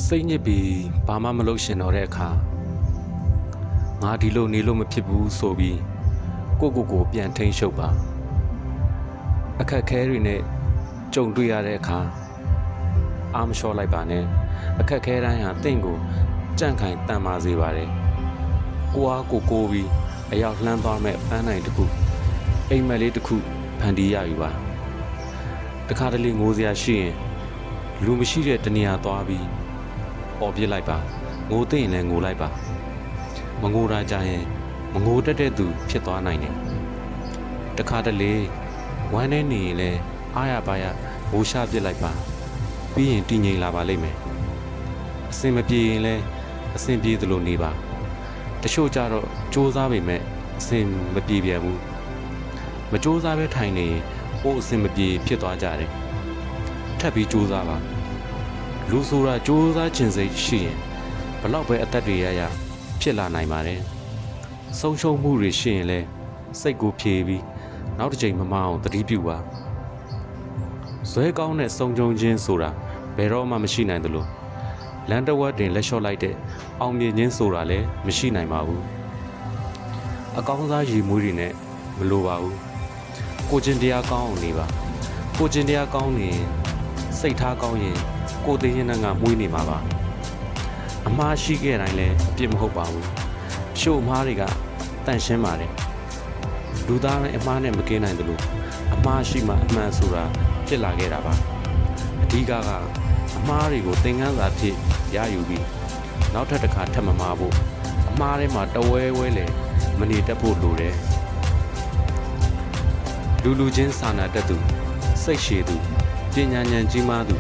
စိတ်ညစ်ပြီးဘာမှမလုပ်ရှင်တော့တဲ့အခါငါဒီလိုနေလို့မဖြစ်ဘူးဆိုပြီးကိုပြန်ထိန်ရှုပ်ပါအခက်ခဲတွေနဲ့ကြုံတွေ့ရတဲ့အခါအားမလျှော့လိုက်ပါနဲ့အခက်ခဲတိုင်းဟာတင့်ကိုကြန့်ခိုင်တန်မာစေပါတယ်ကိုအားကိုပြီးအရောက်လှမ်းသွားမဲ့ပန်းနိုင်တစ်ခုအိမ်မက်လေးတစ်ခုဖန်တီးရယူပါတခါတလေငိုစရာရှိရင်လူမရှိတဲ့တနေရာသွားပြီးပေါ်ပြစ်လိုက်ပါငိုသိရင်လည်းငိုလိုက်ပါမငိုတာကြရင်မငိုတတ်တဲ့သူဖြစ်သွားနိုင်တယ်တခါတလေဝမ်းနေနေရင်လည်းအားရပါရငိုရှာပြစ်လိုက်ပါပြီးရင်တည်ငြိမ်လာပါလိမ့်မယ်အစင်မပြေရင်လည်းအစင်ပြေသလိုနေပါတချို့ကြတော့စူးစမ်းပေမဲ့အစင်မပြေပြန်ဘူးမစူးစမ်းပဲထိုင်နေရင်ဟိုအစင်မပြေဖြစ်သွားကြတယ်ထပ်ပြီးစူးစမ်းပါလူဆိုတာစူးစမ်းခြင်းစိတ်ရှိရင်ဘလောက်ပဲအသက်တွေရဖြစ်လာနိုင်ပါတယ်ဆုံးရှုံးမှုတွေရှိရင်လည်းစိတ်ကိုဖြေပြီးနောက်တစ်ချိန်မမအောင်သတိပြုပါဇွဲကောင်းတဲ့စုံကြုံခြင်းဆိုတာဘယ်တော့မှမရှိနိုင်သလိုလန်တဝက်တင်လက်လျှော့လိုက်တဲ့အောင်မြင်ခြင်းဆိုတာလည်းမရှိနိုင်ပါဘူးအကောင်းစားရည်မွေးတွေနဲ့မလိုပါဘူးကိုချင်းတရားကောင်းအောင်နေပါကိုချင်းတရားကောင်းနေရင်စိတ်ထားကောင်းရင်ကိုသိရင်ကမွေးနေမှာပါအမှားရှိခဲ့တိုင်းလည်းအပြစ်မဟုတ်ပါဘူးရှုပ်အမှားတွေကတန့်ရှင်းပါတယ်လူသားတိုင်းအမှားနဲ့မကင်းနိုင်သလိုအမှားရှိမှအမှန်ဆိုတာဖြစ်လာခဲ့တာပါအဓိကအမှားတွေကိုသင်ခန်းစာဖြစ်ရယူပြီးနောက်ထပ်တစ်ခါထပ်မမှားဖို့အမှားထဲမှာတဝဲလေမနေတတ်ဖို့လိုတယ်လူချင်းစာနာတတ်သူစိတ်ရှည်သူပညာဉာဏ်ကြီးမားသူ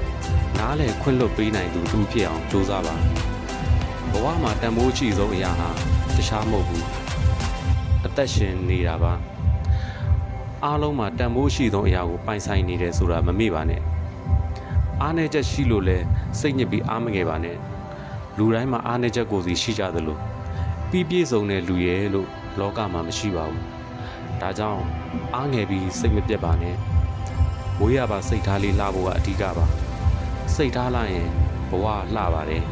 နားလည်ခွင့်လွတ်ပေးနိုင်သူသူဖြစ်အောင်ကြိုးစားပါဘဝမှာတန်ဖိုးရှိဆုံးအရာဟာတခြားမဟုတ်ဘူးအသက်ရှင်နေတာပါအားလုံးမှာတန်ဖိုးရှိဆုံးအရာကိုပိုင်ဆိုင်နေတယ်ဆိုတာမမေ့ပါနဲ့အားနည်းချက်ရှိလို့လဲစိတ်ညစ်ပြီးအားမငယ်ပါနဲ့လူတိုင်းမှာအားနည်းချက်ကိုစီရှိကြသလိုပြည့်စုံတဲ့လူရဲ့လို့လောကမှာမရှိပါဘူးဒါကြောင့်အားငယ်ပြီးစိတ်မပြတ်ပါနဲ့ဝေးရပါစိတ်ထားလေးလှဖို့ကအဓိကပါစိတ်ထားလိုက်ရင်ဘဝလှပါတယ်